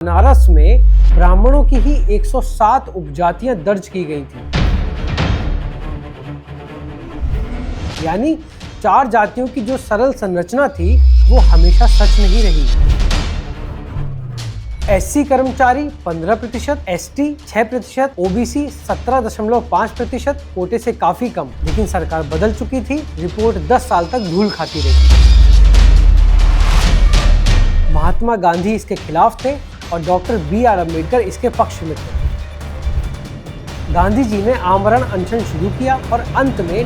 बनारस में ब्राह्मणों की ही 107 उपजातियां दर्ज की गई थी, यानी 4 जातियों की जो सरल संरचना थी वो हमेशा सच नहीं रही। एससी कर्मचारी 15%, एसटी 6%, ओबीसी 17.5%, कोटे से काफी कम। लेकिन सरकार बदल चुकी थी, रिपोर्ट 10 साल तक धूल खाती रही। महात्मा गांधी इसके खिलाफ थे और डॉक्टर बी.आर. अम्बेडकर इसके पक्ष में थे। गांधी जी ने आमरण अनशन शुरू किया और अंत में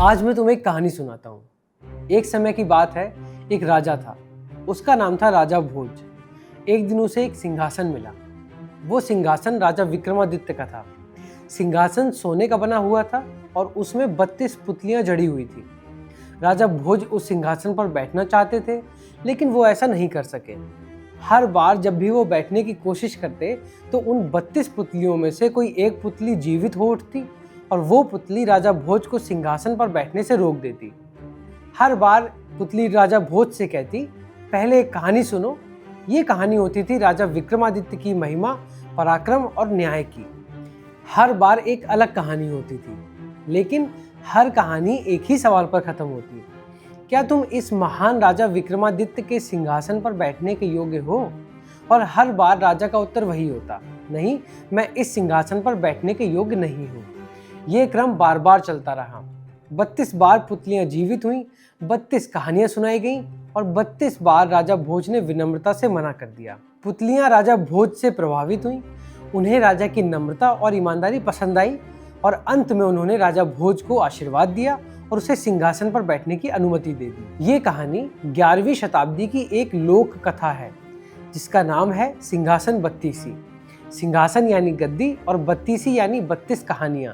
आज मैं तुम्हें एक कहानी सुनाता हूँ। एक समय की बात है, एक राजा था, उसका नाम था राजा भोज। एक दिन उसे एक सिंहासन मिला। वो सिंहासन राजा विक्रमादित्य का था। सिंहासन सोने का बना हुआ था और उसमें 32 पुतलियां जड़ी हुई थी। राजा भोज उस सिंहासन पर बैठना चाहते थे, लेकिन वो ऐसा नहीं कर सके। हर बार जब भी वो बैठने की कोशिश करते तो उन 32 पुतलियों में से कोई एक पुतली जीवित हो उठती और वो पुतली राजा भोज को सिंहासन पर बैठने से रोक देती। हर बार पुतली राजा भोज से कहती, पहले एक कहानी सुनो। ये कहानी होती थी राजा विक्रमादित्य की महिमा, पराक्रम और न्याय की। हर बार एक अलग कहानी होती थी, लेकिन हर कहानी एक ही सवाल पर खत्म होती। क्या तुम इस महान राजा विक्रमादित्य के सिंहासन पर बैठने के योग्य हो? और हर बार राजा का उत्तर वही होता, नहीं, मैं इस सिंहासन पर बैठने के योग्य नहीं हूँ। ये क्रम बार बार चलता रहा। 32 बार पुतलियां जीवित हुईं, 32 कहानियां सुनाई गईं और 32 बार राजा भोज ने विनम्रता से मना कर दिया। पुतलियां राजा भोज से प्रभावित हुईं, उन्हें राजा की नम्रता और ईमानदारी पसंद आई और अंत में उन्होंने राजा भोज को आशीर्वाद दिया और उसे सिंहासन पर बैठने की अनुमति दे दी। ये कहानी 11वीं शताब्दी की एक लोक कथा है, जिसका नाम है सिंहासन बत्तीसी। सिंहासन यानी गद्दी और बत्तीसी यानी 32 कहानियां।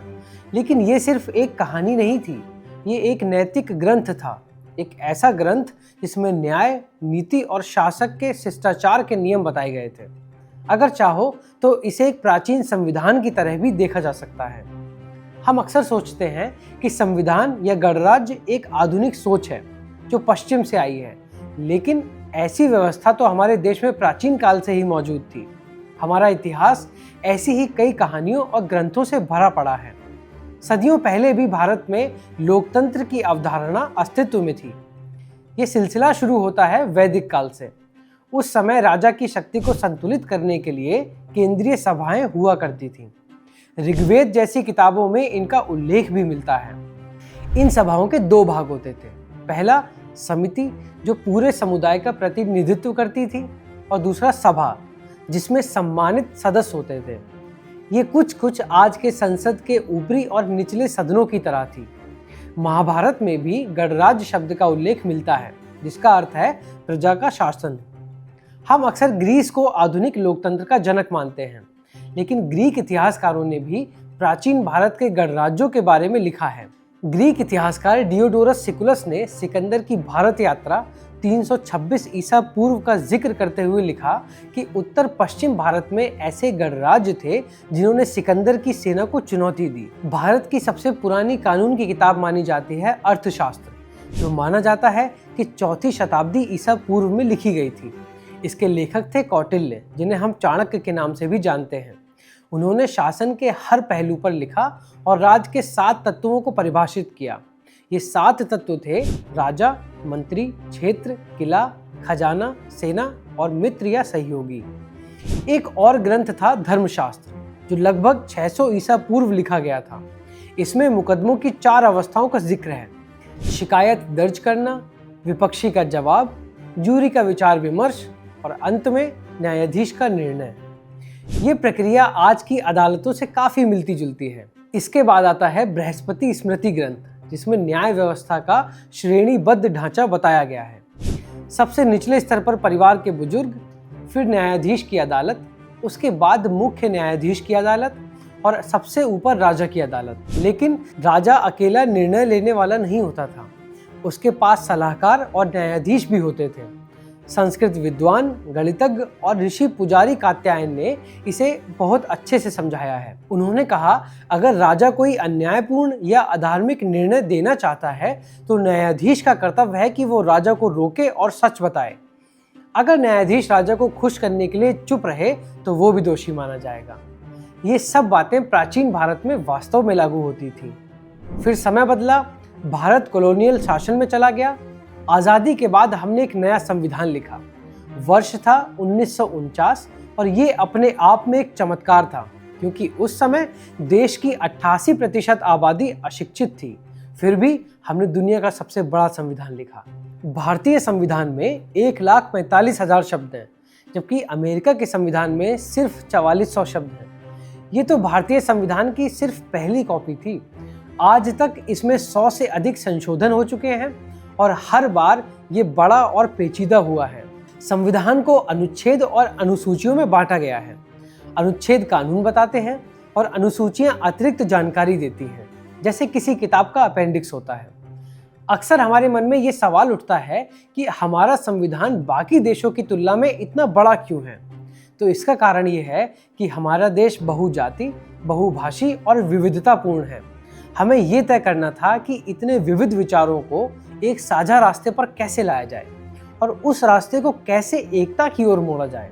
लेकिन ये सिर्फ एक कहानी नहीं थी, ये एक नैतिक ग्रंथ था। एक ऐसा ग्रंथ जिसमें न्याय, नीति और शासक के शिष्टाचार के नियम बताए गए थे। अगर चाहो तो इसे एक प्राचीन संविधान की तरह भी देखा जा सकता है। हम अक्सर सोचते हैं कि संविधान या गणराज्य एक आधुनिक सोच है जो पश्चिम से आई है, लेकिन ऐसी व्यवस्था तो हमारे देश में प्राचीन काल से ही मौजूद थी। हमारा इतिहास ऐसी ही कई कहानियों और ग्रंथों से भरा पड़ा है। सदियों पहले भी भारत में लोकतंत्र की अवधारणा अस्तित्व में थी। ये सिलसिला शुरू होता है वैदिक काल से। उस समय राजा की शक्ति को संतुलित करने के लिए केंद्रीय सभाएं हुआ करती थीं। ऋग्वेद जैसी किताबों में इनका उल्लेख भी मिलता है। इन सभाओं के 2 भाग होते थे। पहला समिति, जो पूरे समुदाय का प्रतिनिधित्व करती थी, और दूसरा सभा, जिसमें सम्मानित सदस्य होते थे। ये कुछ आज के संसद के ऊपरी और निचले सदनों की तरह थी। महाभारत में भी गणराज्य शब्द का उल्लेख मिलता है, जिसका अर्थ है प्रजा का शासन। हम अक्सर ग्रीस को आधुनिक लोकतंत्र का जनक मानते हैं, लेकिन ग्रीक इतिहासकारों ने भी प्राचीन भारत के गणराज्यों के बारे में लिखा है। ग्रीक इतिहासकार डियोडोरस सिकुलस ने सिकंदर की भारत यात्रा 326 ईसा पूर्व का जिक्र करते हुए लिखा कि उत्तर पश्चिम भारत में ऐसे गणराज्य थे जिन्होंने सिकंदर की सेना को चुनौती दी। भारत की सबसे पुरानी कानून की किताब मानी जाती है अर्थशास्त्र, जो माना जाता है कि 4वीं शताब्दी ईसा पूर्व में लिखी गई थी। इसके लेखक थे कौटिल्य, जिन्हें हम चाणक्य के नाम से भी जानते हैं। उन्होंने शासन के हर पहलू पर लिखा और राज्य के 7 तत्वों को परिभाषित किया। ये 7 तत्व थे: राजा, मंत्री, क्षेत्र, किला, खजाना, सेना और मित्र या सहयोगी। एक और ग्रंथ था धर्मशास्त्र, जो लगभग 600 ईसा पूर्व लिखा गया था। इसमें मुकदमों की 4 अवस्थाओं का जिक्र है: शिकायत दर्ज करना, विपक्षी का जवाब, जूरी का विचार विमर्श और अंत में न्यायाधीश का निर्णय। ये प्रक्रिया आज की अदालतों से काफी मिलती जुलती है। इसके बाद आता है बृहस्पति स्मृति ग्रंथ, जिसमें न्याय व्यवस्था का श्रेणीबद्ध ढांचा बताया गया है। सबसे निचले स्तर पर परिवार के बुजुर्ग, फिर न्यायाधीश की अदालत, उसके बाद मुख्य न्यायाधीश की अदालत और सबसे ऊपर राजा की अदालत। लेकिन राजा अकेला निर्णय लेने वाला नहीं होता था, उसके पास सलाहकार और न्यायाधीश भी होते थे। संस्कृत विद्वान, गणितज्ञ और ऋषि पुजारी कात्यायन ने इसे बहुत अच्छे से समझाया है। उन्होंने कहा, अगर राजा कोई अन्यायपूर्ण या अधार्मिक निर्णय देना चाहता है तो न्यायाधीश का कर्तव्य है कि वो राजा को रोके और सच बताए। अगर न्यायाधीश राजा को खुश करने के लिए चुप रहे तो वो भी दोषी माना जाएगा। ये सब बातें प्राचीन भारत में वास्तव में लागू होती थी। फिर समय बदला, भारत कॉलोनियल शासन में चला गया। आज़ादी के बाद हमने एक नया संविधान लिखा। वर्ष था 1949 और ये अपने आप में एक चमत्कार था, क्योंकि उस समय देश की 88% आबादी अशिक्षित थी। फिर भी हमने दुनिया का सबसे बड़ा संविधान लिखा। भारतीय संविधान में 1,45,000 शब्द हैं, जबकि अमेरिका के संविधान में सिर्फ 4400 शब्द हैं। ये तो भारतीय संविधान की सिर्फ पहली कॉपी थी। आज तक इसमें 100 से अधिक संशोधन हो चुके हैं और हर बार ये बड़ा और पेचीदा हुआ है। संविधान को अनुच्छेद और अनुसूचियों में बांटा गया है। अनुच्छेद कानून बताते हैं और अनुसूचियां अतिरिक्त जानकारी देती हैं, जैसे किसी किताब का अपेंडिक्स होता है। अक्सर हमारे मन में ये सवाल उठता है कि हमारा संविधान बाकी देशों की तुलना में इतना बड़ा क्यों है? तो इसका कारण ये है कि हमारा देश बहुजाति, बहुभाषी और विविधतापूर्ण है। हमें ये तय करना था कि इतने विविध विचारों को एक साझा रास्ते पर कैसे लाया जाए और उस रास्ते को कैसे एकता की ओर मोड़ा जाए।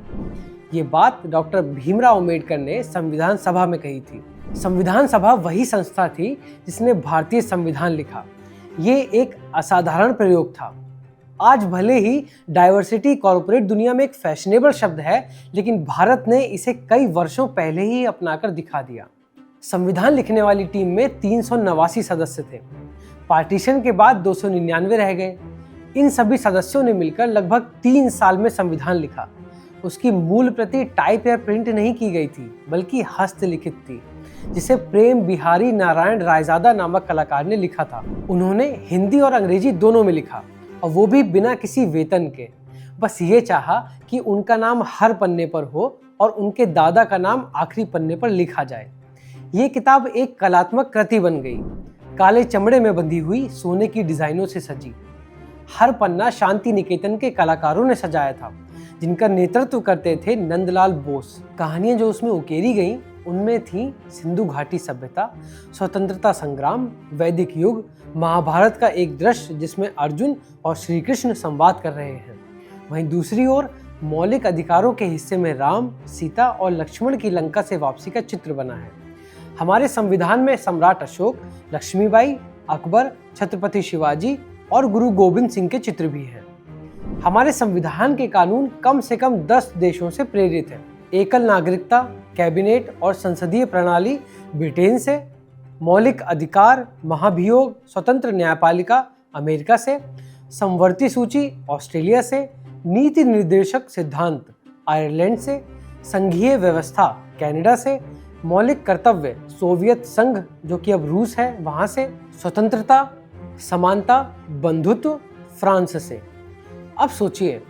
ये बात डॉक्टर भीमराव अंबेडकर ने संविधान सभा में कही थी। संविधान सभा वही संस्था थी जिसने भारतीय संविधान लिखा। ये एक असाधारण प्रयोग था। आज भले ही डाइवर्सिटी कॉर्पोरेट दुनिया में एक फैशनेबल शब्द है, लेकिन भारत ने इसे कई वर्षों पहले ही अपनाकर दिखा दिया। संविधान लिखने वाली टीम में 389 सदस्य थे। पार्टीशन के बाद 299 रह गए। इन सभी सदस्यों ने मिलकर लगभग 3 साल में संविधान लिखा। उसकी मूल प्रति टाइप या प्रिंट नहीं की गई थी, बल्कि हस्तलिखित थी, जिसे प्रेम बिहारी नारायण रायजादा नामक कलाकार ने लिखा था। उन्होंने हिंदी और अंग्रेजी दोनों में लिखा, और वो भी बिना किसी वेतन के। बस ये चाहा कि उनका नाम हर पन्ने पर हो और उनके दादा का नाम आखिरी पन्ने पर लिखा जाए। ये किताब एक कलात्मक कृति बन गई, काले चमड़े में बंधी हुई, सोने की डिजाइनों से सजी। हर पन्ना शांति निकेतन के कलाकारों ने सजाया था, जिनका नेतृत्व करते थे नंदलाल बोस। कहानियां जो उसमें उकेरी गईं, उनमें थी सिंधु घाटी सभ्यता, स्वतंत्रता संग्राम, वैदिक युग, महाभारत का एक दृश्य जिसमें अर्जुन और श्री कृष्ण संवाद कर रहे हैं। वहीं दूसरी ओर मौलिक अधिकारों के हिस्से में राम, सीता और लक्ष्मण की लंका से वापसी का चित्र बना है। हमारे संविधान में सम्राट अशोक, लक्ष्मीबाई, अकबर, छत्रपति शिवाजी और गुरु गोविंद सिंह के चित्र भी हैं। हमारे संविधान के कानून कम से कम 10 देशों से प्रेरित हैं। एकल नागरिकता, कैबिनेट और संसदीय प्रणाली ब्रिटेन से, मौलिक अधिकार, महाभियोग, स्वतंत्र न्यायपालिका अमेरिका से, समवर्ती सूची ऑस्ट्रेलिया से, नीति निर्देशक सिद्धांत आयरलैंड से, संघीय व्यवस्था कनाडा से, मौलिक कर्तव्य सोवियत संघ जो कि अब रूस है वहां से, स्वतंत्रता, समानता, बंधुत्व फ्रांस से। अब सोचिए,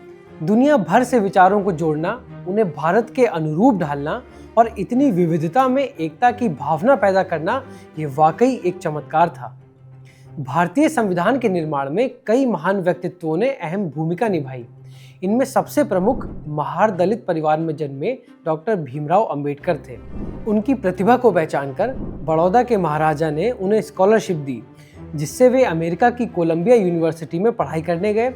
दुनिया भर से विचारों को जोड़ना, उन्हें भारत के अनुरूप ढालना और इतनी विविधता में एकता की भावना पैदा करना, ये वाकई एक चमत्कार था। भारतीय संविधान के निर्माण में कई महान व्यक्तित्वों ने अहम भूमिका निभाई। इनमें सबसे प्रमुख महार दलित परिवार में जन्मे डॉक्टर भीमराव अंबेडकर थे। उनकी प्रतिभा को पहचानकर बड़ौदा के महाराजा ने उन्हें स्कॉलरशिप दी, जिससे वे अमेरिका की कोलंबिया यूनिवर्सिटी में पढ़ाई करने गए।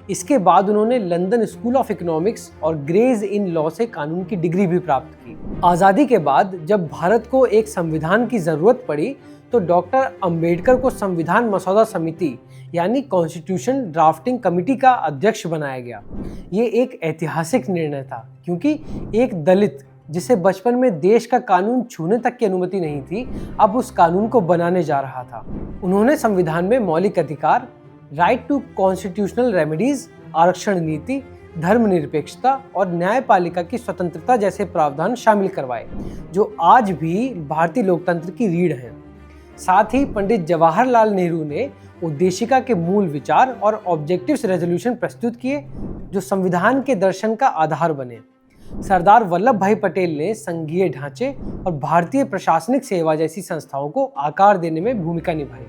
इसके बाद उन्होंने लंदन स्कूल ऑफ इकोनॉमिक्स और ग्रेज इन लॉ से कानून की डिग्री भी प्राप्त की। आज़ादी के बाद जब भारत को एक संविधान की जरूरत पड़ी, तो डॉक्टर अंबेडकर को संविधान मसौदा समिति यानी कॉन्स्टिट्यूशन ड्राफ्टिंग कमेटी का अध्यक्ष बनाया गया। ये एक ऐतिहासिक निर्णय था, क्योंकि एक दलित जिसे बचपन में देश का कानून छूने तक की अनुमति नहीं थी, अब उस कानून को बनाने जा रहा था। उन्होंने संविधान में मौलिक अधिकार, राइट टू कॉन्स्टिट्यूशनल रेमेडीज, आरक्षण नीति, धर्मनिरपेक्षता और न्यायपालिका की स्वतंत्रता जैसे प्रावधान शामिल करवाए, जो आज भी भारतीय लोकतंत्र की रीढ़ हैं। साथ ही पंडित जवाहरलाल नेहरू ने उद्देशिका के मूल विचार और ऑब्जेक्टिव्स रेजोल्यूशन प्रस्तुत किए, जो संविधान के दर्शन का आधार बने। सरदार वल्लभ भाई पटेल ने संघीय ढांचे और भारतीय प्रशासनिक सेवा जैसी संस्थाओं को आकार देने में भूमिका निभाई।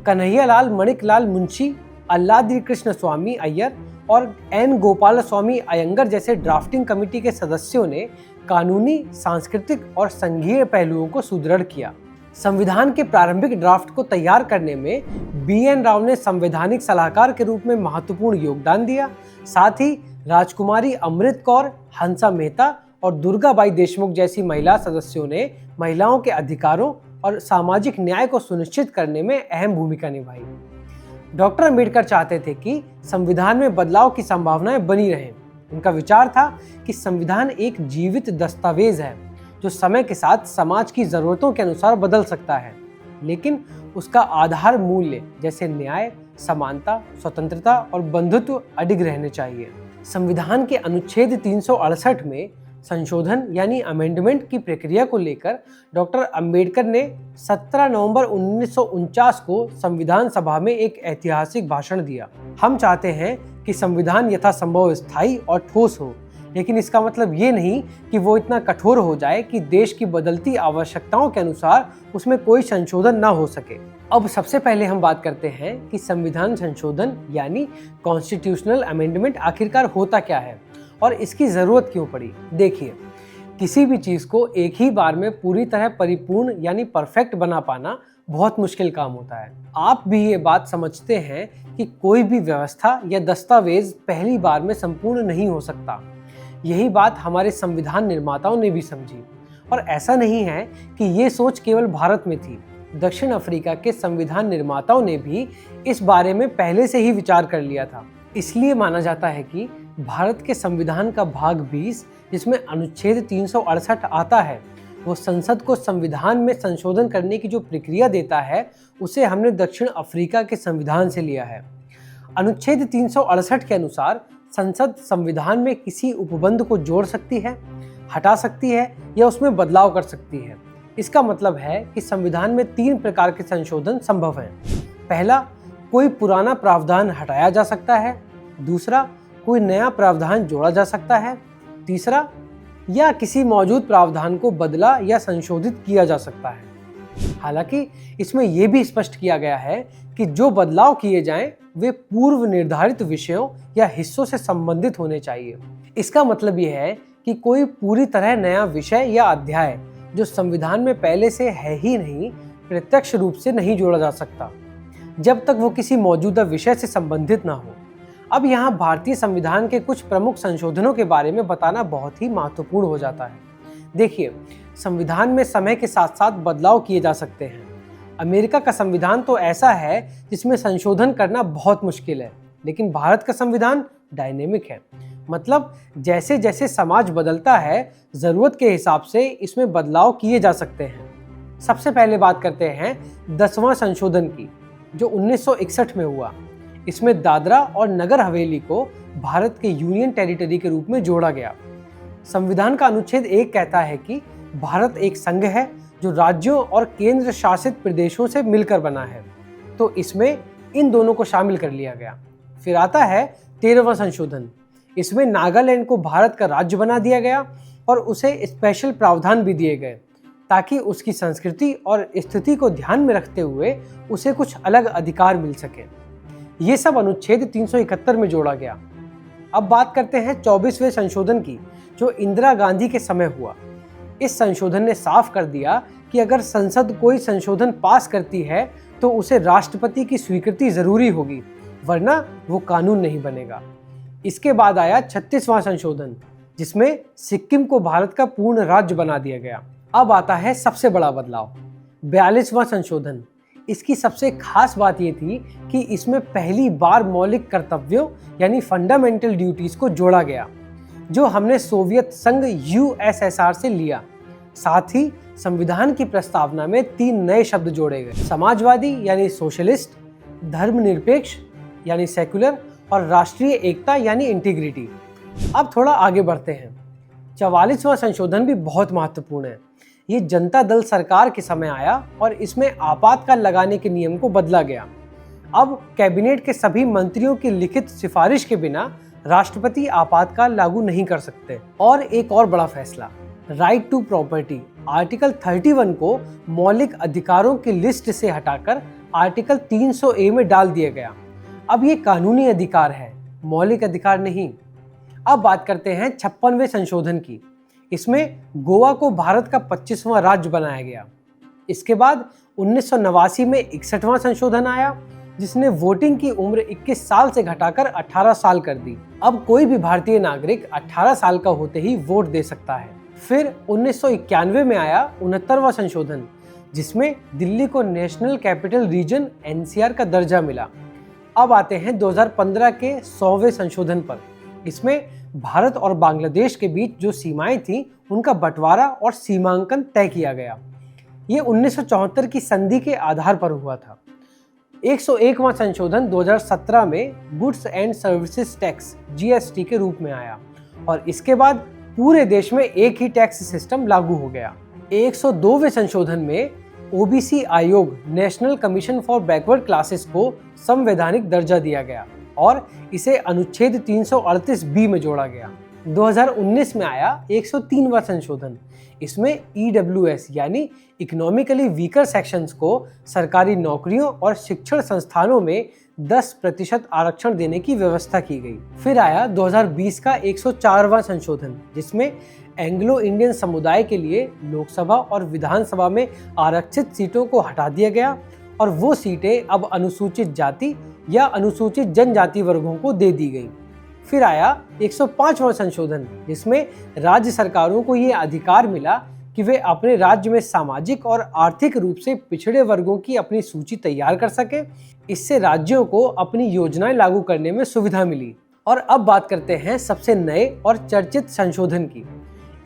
कन्हैयालाल मणिकलाल मुंशी, अल्लादी कृष्ण स्वामी अय्यर और एन गोपाल स्वामी अयंगर जैसे ड्राफ्टिंग कमेटी के सदस्यों ने कानूनी, सांस्कृतिक और संघीय पहलुओं को सुदृढ़ किया। संविधान के प्रारंभिक ड्राफ्ट को तैयार करने में BN राव ने संवैधानिक सलाहकार के रूप में महत्वपूर्ण योगदान दिया। साथ ही राजकुमारी अमृत कौर, हंसा मेहता और दुर्गाबाई देशमुख जैसी महिला सदस्यों ने महिलाओं के अधिकारों और सामाजिक न्याय को सुनिश्चित करने में अहम भूमिका निभाई। डॉक्टर अंबेडकर चाहते थे कि संविधान में बदलाव की संभावनाएं बनी रहें। उनका विचार था कि संविधान एक जीवित दस्तावेज है जो समय के साथ समाज की जरूरतों के अनुसार बदल सकता है, लेकिन उसका आधार मूल्य जैसे न्याय, समानता, स्वतंत्रता और बंधुत्व अडिग रहने चाहिए। संविधान के अनुच्छेद 368 में संशोधन यानी अमेंडमेंट की प्रक्रिया को लेकर डॉक्टर अंबेडकर ने 17 नवंबर 1949 को संविधान सभा में एक ऐतिहासिक भाषण दिया। हम चाहते हैं कि संविधान यथासंभव स्थायी और ठोस हो, लेकिन इसका मतलब ये नहीं कि वो इतना कठोर हो जाए कि देश की बदलती आवश्यकताओं के अनुसार उसमें कोई संशोधन ना हो सके। अब सबसे पहले हम बात करते हैं कि संविधान संशोधन यानी कॉन्स्टिट्यूशनल अमेंडमेंट आखिरकार होता क्या है और इसकी ज़रूरत क्यों पड़ी। देखिए, किसी भी चीज़ को एक ही बार में पूरी तरह परिपूर्ण यानी परफेक्ट बना पाना बहुत मुश्किल काम होता है। आप भी ये बात समझते हैं कि कोई भी व्यवस्था या दस्तावेज पहली बार में संपूर्ण नहीं हो सकता। यही बात हमारे संविधान निर्माताओं ने भी समझी, और ऐसा नहीं है कि ये सोच केवल भारत में थी। दक्षिण अफ्रीका के संविधान निर्माताओं ने भी इस बारे में पहले से ही विचार कर लिया था। इसलिए माना जाता है कि भारत के संविधान का भाग 20, जिसमें अनुच्छेद 368 आता है, वो संसद को संविधान में संशोधन करने की जो प्रक्रिया देता है, उसे हमने दक्षिण अफ्रीका के संविधान से लिया है। अनुच्छेद 368 के अनुसार संसद संविधान में किसी उपबंध को जोड़ सकती है, हटा सकती है या उसमें बदलाव कर सकती है। इसका मतलब है कि संविधान में 3 प्रकार के संशोधन संभव हैं। पहला, कोई पुराना प्रावधान हटाया जा सकता है। दूसरा, कोई नया प्रावधान जोड़ा जा सकता है। तीसरा, या किसी मौजूद प्रावधान को बदला या संशोधित किया जा सकता है। हालांकि इसमें यह भी स्पष्ट किया गया है कि जो बदलाव किए जाएं वे पूर्व निर्धारित विषयों या हिस्सों से संबंधित होने चाहिए। इसका मतलब यह है कि कोई पूरी तरह नया विषय या अध्याय जो संविधान में पहले से है ही नहीं, प्रत्यक्ष रूप से नहीं जोड़ा जा सकता जब तक वो किसी मौजूदा विषय से संबंधित ना हो। अब यहाँ भारतीय संविधान के कुछ प्रमुख संशोधनों के बारे में बताना बहुत ही महत्वपूर्ण हो जाता है। देखिए, संविधान में समय के साथ साथ बदलाव किए जा सकते हैं। अमेरिका का संविधान तो ऐसा है जिसमें संशोधन करना बहुत मुश्किल है, लेकिन भारत का संविधान डायनेमिक है। मतलब जैसे जैसे समाज बदलता है, ज़रूरत के हिसाब से इसमें बदलाव किए जा सकते हैं। सबसे पहले बात करते हैं 10वां संशोधन की, जो 1961 में हुआ। इसमें दादरा और नगर हवेली को भारत के यूनियन टेरिटरी के रूप में जोड़ा गया। संविधान का अनुच्छेद 1 कहता है कि भारत एक संघ है जो राज्यों और केंद्र शासित प्रदेशों से मिलकर बना है, तो इसमें इन दोनों को शामिल कर लिया गया। फिर आता है 13वां संशोधन। इसमें नागालैंड को भारत का राज्य बना दिया गया और उसे स्पेशल प्रावधान भी दिए गए ताकि उसकी संस्कृति और स्थिति को ध्यान में रखते हुए उसे कुछ अलग अधिकार मिल सके। ये सब अनुच्छेद 371 में जोड़ा गया। अब बात करते हैं 24वें संशोधन की, जो इंदिरा गांधी के समय हुआ। इस संशोधन ने साफ कर दिया कि अगर संसद कोई संशोधन पास करती है तो उसे राष्ट्रपति की स्वीकृति जरूरी होगी, वरना वो कानून नहीं बनेगा। इसके बाद आया 36वां संशोधन, जिसमें सिक्किम को भारत का पूर्ण राज्य बना दिया गया। अब आता है सबसे बड़ा बदलाव, 42वां संशोधन। इसकी सबसे खास बात ये थी कि इसमें पहली बार मौलिक कर्तव्यों यानी फंडामेंटल ड्यूटीज को जोड़ा गया, जो हमने सोवियत संघ USSR से लिया। साथ ही संविधान की प्रस्तावना में 3 नए शब्द जोड़े गए, समाजवादी यानी सोशलिस्ट, धर्मनिरपेक्ष यानी सेक्युलर और राष्ट्रीय एकता यानी इंटीग्रिटी। अब थोड़ा आगे बढ़ते हैं। 44वां संशोधन भी बहुत महत्वपूर्ण है। ये जनता दल सरकार के समय आया और इसमें आपातकाल लगाने के नियम को बदला गया। अब कैबिनेट के सभी मंत्रियों की लिखित सिफारिश के बिना राष्ट्रपति आपातकाल लागू नहीं कर सकते। और एक और बड़ा फैसला, राइट टू प्रॉपर्टी, आर्टिकल 31 को मौलिक अधिकारों की लिस्ट से हटाकर आर्टिकल 300A में डाल दिया गया। अब ये कानूनी अधिकार है, मौलिक अधिकार नहीं। अब बात करते हैं 56वें संशोधन की। इसमें गोवा को भारत का 25वां राज्य बनाया गया। इसके बाद 1989 में 61वां संशोधन आया, जिसने वोटिंग की उम्र 21 साल से घटाकर 18 साल कर दी। अब कोई भी भारतीय नागरिक 18 साल का होते ही वोट दे सकता है। फिर 1991 में आया 69वां संशोधन, जिसमें दिल्ली को नेशनल कैपिटल रीजन NCR का दर्जा मिला। अब आते हैं 2015 के 100वें संशोधन पर। इसमें भारत और बांग्लादेश के बीच जो सीमाएं थीं, उनका बंटवारा और सीमांकन तय किया गया। ये 1974 की संधि के आधार पर हुआ था। 101वां संशोधन 2017 में goods and services tax GST के रूप में आया और इसके बाद पूरे देश में एक ही टैक्स सिस्टम लागू हो गया। 102वें संशोधन में OBC आयोग national commission for backward classes को संवैधानिक दर्जा दिया गया और इसे अनुच्छेद 338B में जोड़ा गया। 2019 में आया 103वां संशोधन। इसमें EWS यानी इकोनॉमिकली वीकर सेक्शंस को सरकारी नौकरियों और शिक्षण संस्थानों में 10% आरक्षण देने की व्यवस्था की गई। फिर आया 2020 का 104वां संशोधन, जिसमें एंग्लो इंडियन समुदाय के लिए लोकसभा और विधानसभा में आरक्षित सीटों को हटा दिया गया और वो सीटें अब अनुसूचित जाति या अनुसूचित जनजाति वर्गों को दे दी गई। फिर आया 105वां संशोधन, जिसमें राज्य सरकारों को ये अधिकार मिला कि वे अपने राज्य में सामाजिक और आर्थिक रूप से पिछड़े वर्गों की अपनी सूची तैयार कर सके। इससे राज्यों को अपनी योजनाएं लागू करने में सुविधा मिली। और अब बात करते हैं सबसे नए और चर्चित संशोधन की।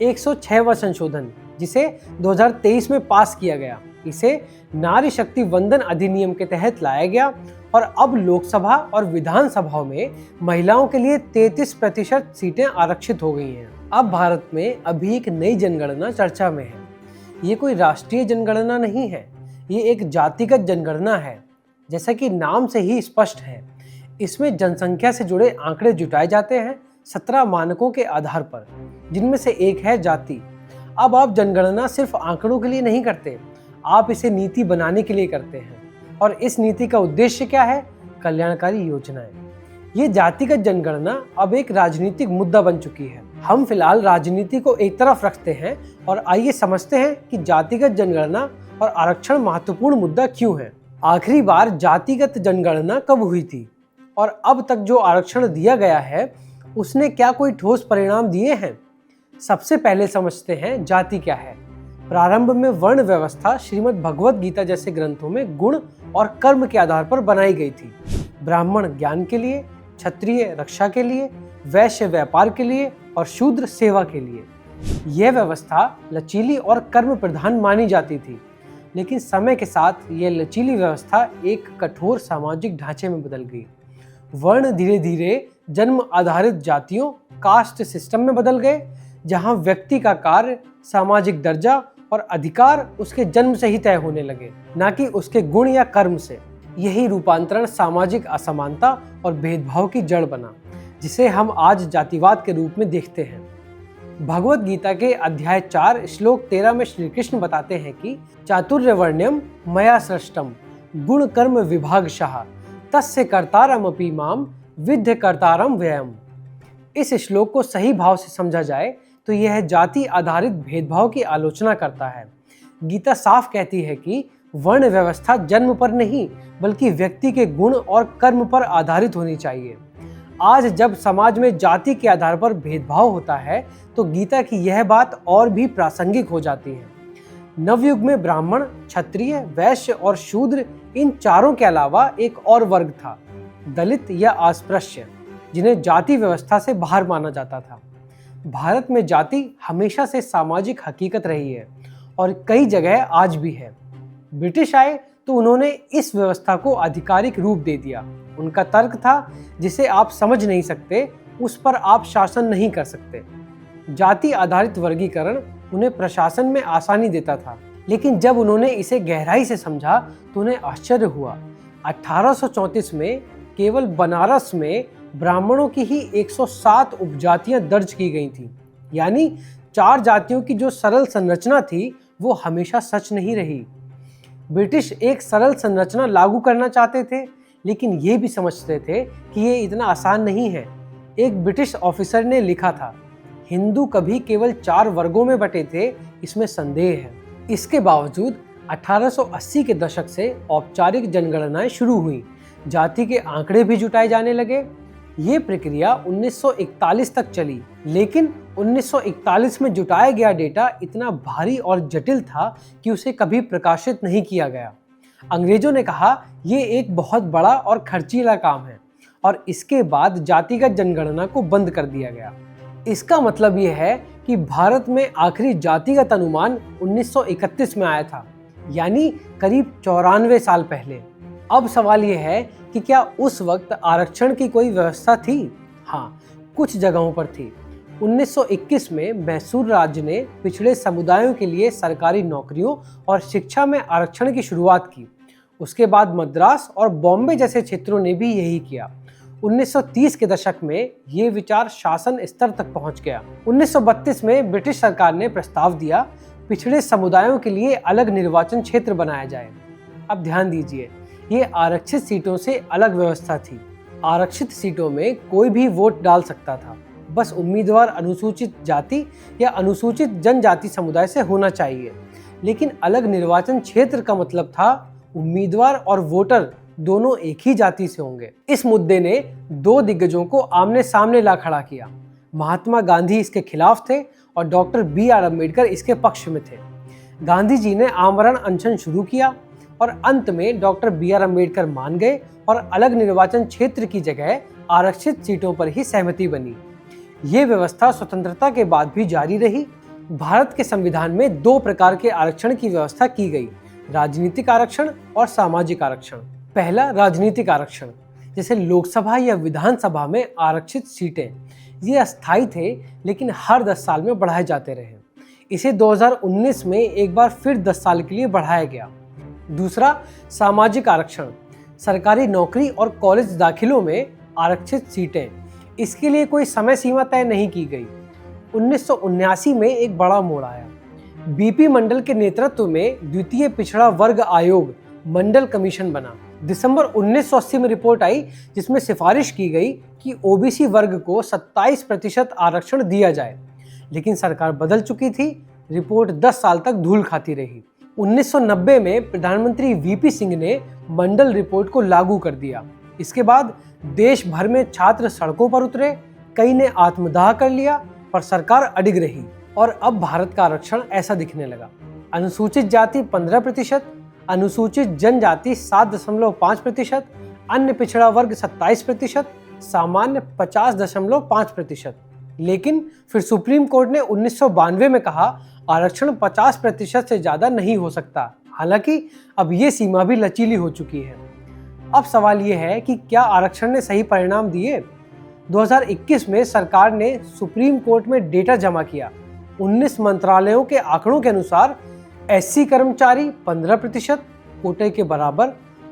106वां संशोधन, जिसे 2023 में पास किया गया। इसे नारी शक्ति वंदन अधिनियम के तहत लाया गया और अब लोकसभा और विधानसभाओं में महिलाओं के लिए 33% सीटें आरक्षित हो गई हैं। अब भारत में अभी एक नई जनगणना चर्चा में है। ये कोई राष्ट्रीय जनगणना नहीं है, ये एक जातिगत जनगणना है। जैसा कि नाम से ही स्पष्ट है, इसमें जनसंख्या से जुड़े आंकड़े जुटाए जाते हैं 17 मानकों के आधार पर, जिनमें से एक है जाति। अब आप जनगणना सिर्फ आंकड़ों के लिए नहीं करते, आप इसे नीति बनाने के लिए करते हैं। और इस नीति का उद्देश्य क्या है? कल्याणकारी योजनाएं। ये जातिगत जनगणना अब एक राजनीतिक मुद्दा बन चुकी है। हम फिलहाल राजनीति को एक तरफ रखते हैं और आइए समझते हैं कि जातिगत जनगणना और आरक्षण महत्वपूर्ण मुद्दा क्यों है। आखिरी बार जातिगत जनगणना कब हुई थी और अब तक जो आरक्षण दिया गया है उसने क्या कोई ठोस परिणाम दिए हैं? सबसे पहले समझते हैं जाति क्या है। प्रारंभ में वर्ण व्यवस्था श्रीमद् भगवत गीता जैसे ग्रंथों में गुण और कर्म के आधार पर बनाई गई थी। ब्राह्मण ज्ञान के लिए, क्षत्रिय रक्षा के लिए, वैश्य व्यापार के लिए और शूद्र सेवा के लिए। यह व्यवस्था लचीली और कर्म प्रधान मानी जाती थी, लेकिन समय के साथ यह लचीली व्यवस्था एक कठोर सामाजिक ढांचे में बदल गई। वर्ण धीरे धीरे जन्म आधारित जातियों कास्ट सिस्टम में बदल गए, जहां व्यक्ति का कार्य, सामाजिक दर्जा और अधिकार उसके जन्म से ही तय होने लगे, ना कि उसके गुण या कर्म से। यही रूपांतरण सामाजिक असमानता और भेदभाव की जड़ बना, जिसे हम आज जातिवाद के रूप में देखते हैं। भगवत गीता के अध्याय 4 श्लोक 13 में श्री कृष्ण बताते हैं कि चातुर्यवर्ण्यम मया सृष्टम गुण कर्म विभागशः तस्य कर्तारमपि माम विद्य कर्तारम व्ययम। इस श्लोक को सही भाव से समझा जाए तो यह जाति आधारित भेदभाव की आलोचना करता है। गीता साफ कहती है कि वर्ण व्यवस्था जन्म पर नहीं बल्कि व्यक्ति के गुण और कर्म पर आधारित होनी चाहिए। आज जब समाज में जाति के आधार पर भेदभाव होता है तो गीता की यह बात और भी प्रासंगिक हो जाती है। नवयुग में ब्राह्मण, क्षत्रिय, वैश्य और शूद्र, इन चारों के अलावा एक और वर्ग था, दलित या अस्पृश्य, जिन्हें जाति व्यवस्था से बाहर माना जाता था। भारत में जाति हमेशा से सामाजिक हकीकत रही है और कई जगह आज भी है। ब्रिटिश आए तो उन्होंने इस व्यवस्था को आधिकारिक रूप दे दिया। उनका तर्क था, जिसे आप समझ नहीं सकते उस पर आप शासन नहीं कर सकते। जाति आधारित वर्गीकरण उन्हें प्रशासन में आसानी देता था, लेकिन जब उन्होंने इसे गहराई से समझा तो उन्हें आश्चर्य हुआ। 1834 में केवल बनारस में ब्राह्मणों की ही 107 उपजातियां दर्ज की गई थीं। यानी 4 जातियों की जो सरल संरचना थी वो हमेशा सच नहीं रही। ब्रिटिश एक सरल संरचना लागू करना चाहते थे, लेकिन ये भी समझते थे कि ये इतना आसान नहीं है। एक ब्रिटिश ऑफिसर ने लिखा था, हिंदू कभी केवल 4 वर्गों में बटे थे, इसमें संदेह है। इसके बावजूद 1880 के दशक से औपचारिक जनगणनाएं शुरू हुई, जाति के आंकड़े भी जुटाए जाने लगे। ये प्रक्रिया 1941 तक चली, लेकिन 1941 में जुटाया गया डेटा इतना भारी और जटिल था कि उसे कभी प्रकाशित नहीं किया गया। अंग्रेजों ने कहा ये एक बहुत बड़ा और खर्चीला काम है और इसके बाद जातिगत जनगणना को बंद कर दिया गया। इसका मतलब ये है कि भारत में आखिरी जातिगत अनुमान 1931 में आया था, यानी करीब 94 साल पहले। अब सवाल ये है कि क्या उस वक्त आरक्षण की कोई व्यवस्था थी? हाँ, कुछ जगहों पर थी। 1921 में मैसूर राज्य ने पिछड़े समुदायों के लिए सरकारी नौकरियों और शिक्षा में आरक्षण की शुरुआत की। उसके बाद मद्रास और बॉम्बे जैसे क्षेत्रों ने भी यही किया। 1930 के दशक में ये विचार शासन स्तर तक पहुंच गया। 1932 में ब्रिटिश सरकार ने प्रस्ताव दिया, पिछड़े समुदायों के लिए अलग निर्वाचन क्षेत्र बनाया जाए। अब ध्यान दीजिए, ये आरक्षित सीटों से अलग व्यवस्था थी। आरक्षित सीटों में कोई भी वोट डाल सकता था, बस उम्मीदवार अनुसूचित जाति या अनुसूचित जनजाति समुदाय से होना चाहिए। लेकिन अलग निर्वाचन क्षेत्र का मतलब था उम्मीदवार और वोटर दोनों एक ही जाति से होंगे। इस मुद्दे ने दो दिग्गजों को आमने सामने ला खड़ा किया। महात्मा गांधी इसके खिलाफ थे और डॉक्टर बी.आर. अम्बेडकर इसके पक्ष में थे। गांधी जी ने आमरण अनशन शुरू किया और अंत में डॉक्टर बी.आर. अम्बेडकर मान गए और अलग निर्वाचन क्षेत्र की जगह आरक्षित सीटों पर ही सहमति बनी। ये व्यवस्था स्वतंत्रता के बाद भी जारी रही। भारत के संविधान में दो प्रकार के आरक्षण की व्यवस्था की गई, राजनीतिक आरक्षण और सामाजिक आरक्षण। पहला, राजनीतिक आरक्षण, जैसे लोकसभा या विधानसभा में आरक्षित सीटें। ये अस्थायी थे, लेकिन हर 10 साल में बढ़ाए जाते रहे। इसे 2019 में एक बार फिर 10 साल के लिए बढ़ाया गया। दूसरा, सामाजिक आरक्षण, सरकारी नौकरी और कॉलेज दाखिलों में आरक्षित सीटें। इसके लिए कोई समय सीमा तय नहीं की गई। 1979 में एक बड़ा मोड़ आया। बीपी मंडल के नेतृत्व में द्वितीय पिछड़ा वर्ग आयोग मंडल कमीशन बना। दिसंबर 1980 में रिपोर्ट आई, जिसमें सिफारिश की गई कि ओबीसी वर्ग को 27% आरक्षण दिया जाए, लेकिन सरकार बदल चुकी थी। रिपोर्ट 10 साल तक धूल खाती रही। 1990 में प्रधानमंत्री वीपी सिंह ने मंडल रिपोर्ट को लागू कर दिया। इसके बाद देश भर में छात्र सड़कों पर उतरे, कई ने आत्मदाह कर लिया, पर सरकार अडिग रही। और अब भारत का आरक्षण ऐसा दिखने लगा। अनुसूचित जाति 15%, अनुसूचित जनजाति 7.5%, अन्य पिछड़ा वर्ग 27%, सामान्य 50.5%। लेकिन फिर सुप्रीम कोर्ट ने 1992 में कहा आरक्षण 50% से ज्यादा नहीं हो सकता। हालांकि अब ये सीमा भी लचीली हो चुकी है। अब सवाल ये है कि क्या आरक्षण ने सही परिणाम दिए? 2021 में सरकार ने सुप्रीम कोर्ट में डेटा जमा किया। 19 मंत्रालयों के आंकड़ों के अनुसार एससी कर्मचारी 15% कोटे के बराबर,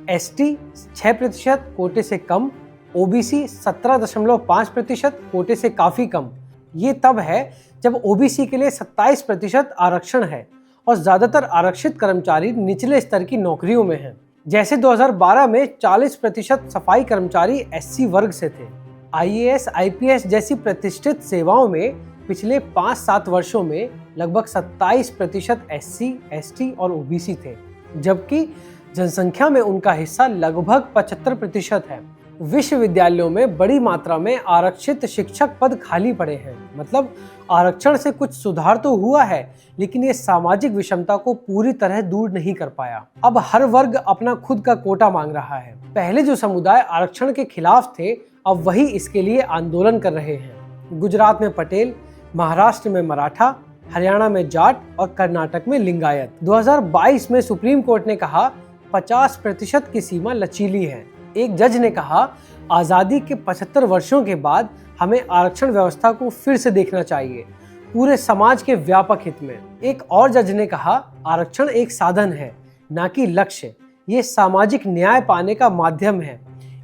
एसटी 6% कोटे से कम, ओबीसी 17.5% कोटे से काफी कम। ये तब है जब ओबीसी के लिए 27% आरक्षण है और ज्यादातर आरक्षित कर्मचारी निचले स्तर की नौकरियों में हैं। जैसे 2012 में 40% सफाई कर्मचारी एससी वर्ग से थे। आईएएस, आईपीएस जैसी प्रतिष्ठित सेवाओं में पिछले 5-7 वर्षों में लगभग 27% एससी, एसटी और ओबीसी थे, जबकि जनसंख्या में उनका हिस्सा लगभग 75% है। विश्वविद्यालयों में बड़ी मात्रा में आरक्षित शिक्षक पद खाली पड़े हैं। मतलब आरक्षण से कुछ सुधार तो हुआ है, लेकिन ये सामाजिक विषमता को पूरी तरह दूर नहीं कर पाया। अब हर वर्ग अपना खुद का कोटा मांग रहा है। पहले जो समुदाय आरक्षण के खिलाफ थे, अब वही इसके लिए आंदोलन कर रहे हैं। गुजरात में पटेल, महाराष्ट्र में मराठा, हरियाणा में जाट और कर्नाटक में लिंगायत। 2022 में सुप्रीम कोर्ट ने कहा 50% की सीमा लचीली है। एक जज ने कहा आज़ादी के 75 वर्षों के बाद हमें आरक्षण व्यवस्था को फिर से देखना चाहिए, पूरे समाज के व्यापक हित में। एक और जज ने कहा आरक्षण एक साधन है, ना कि लक्ष्य। ये सामाजिक न्याय पाने का माध्यम है,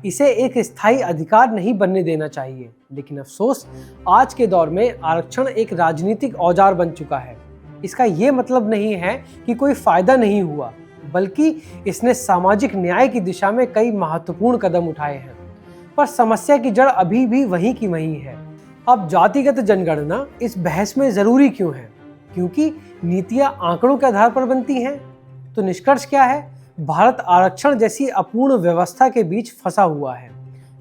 इसे एक स्थायी अधिकार नहीं बनने देना चाहिए। लेकिन अफसोस, आज के दौर में आरक्षण एक राजनीतिक औजार बन चुका है। इसका ये मतलब नहीं है कि कोई फायदा नहीं हुआ, बल्कि इसने सामाजिक न्याय की दिशा में कई महत्वपूर्ण कदम उठाए हैं। पर समस्या की जड़ अभी भी वहीं की वहीं है। अब जातिगत जनगणना इस बहस में जरूरी क्यों है? क्योंकि नीतियां आंकड़ों के आधार पर बनती हैं। तो निष्कर्ष क्या है? भारत आरक्षण जैसी अपूर्ण व्यवस्था के बीच फंसा हुआ है।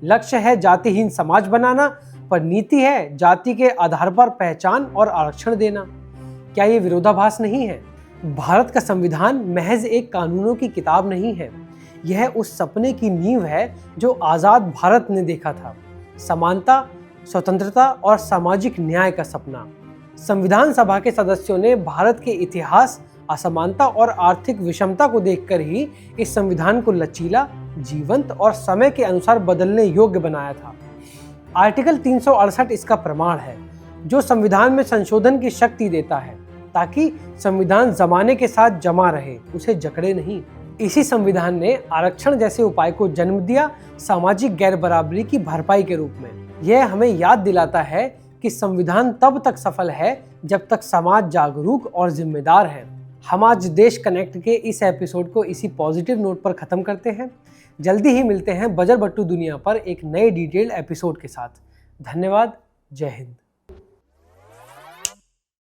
लक्ष्य है जातिहीन समाज बनाना, पर नीति है जाति के आधार पर पहचान और आरक्षण देना। क्या ये विरोधाभास नहीं है? भारत का संविधान महज एक कानूनों की किताब नहीं है, यह उस सपने की नींव है जो आजाद भारत ने देखा था। समानता, स्वतंत्रता और सामाजिक न्याय का सपना। संविधान सभा के सदस्यों ने भारत के इतिहास, असमानता और आर्थिक विषमता को देखकर ही इस संविधान को लचीला, जीवंत और समय के अनुसार बदलने योग्य बनाया था। आर्टिकल 368 इसका प्रमाण है, जो संविधान में संशोधन की शक्ति देता है ताकि संविधान जमाने के साथ जमा रहे, उसे जकड़े नहीं। इसी संविधान ने आरक्षण जैसे उपाय को जन्म दिया, सामाजिक गैर बराबरी की भरपाई के रूप में। यह हमें याद दिलाता है कि संविधान तब तक सफल है जब तक समाज जागरूक और जिम्मेदार है। हम आज देश कनेक्ट के इस एपिसोड को इसी पॉजिटिव नोट पर खत्म करते हैं। जल्दी ही मिलते हैं बजर बट्टू दुनिया पर एक नए डिटेल्ड एपिसोड के साथ। धन्यवाद। जय हिंद।